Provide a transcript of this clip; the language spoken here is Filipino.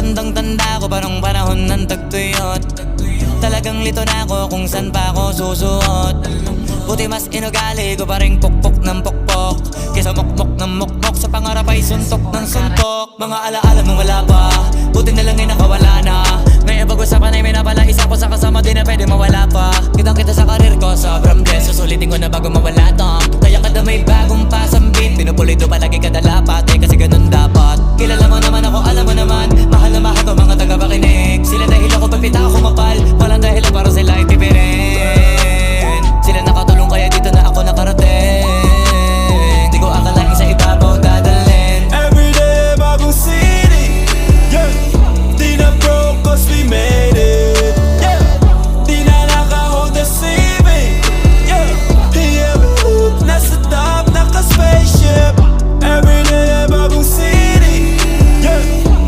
Tandang-tanda ko parang panahon ng tagtuyot. Talagang lito na ako kung san pa ako susuot. Buti mas inugali ko pa rin pukpok ng pukpok kesa mukmok ng mukmok, sa pangarap ay suntok ng suntok. Mga alaala nung wala pa, buti na lang ay nakawala na. Ngayon pag-usapan ay may napala, isa ko sa kasama di na pwede mawala pa. Kitang kita sa karir ko, sobrang blessed, susulitin ko na bago mawala to. Kaya kada may bagong pasambit, pinupulido palagi kada lapat, kasi ganun dapat. Kilala mo naman ako, alam mo na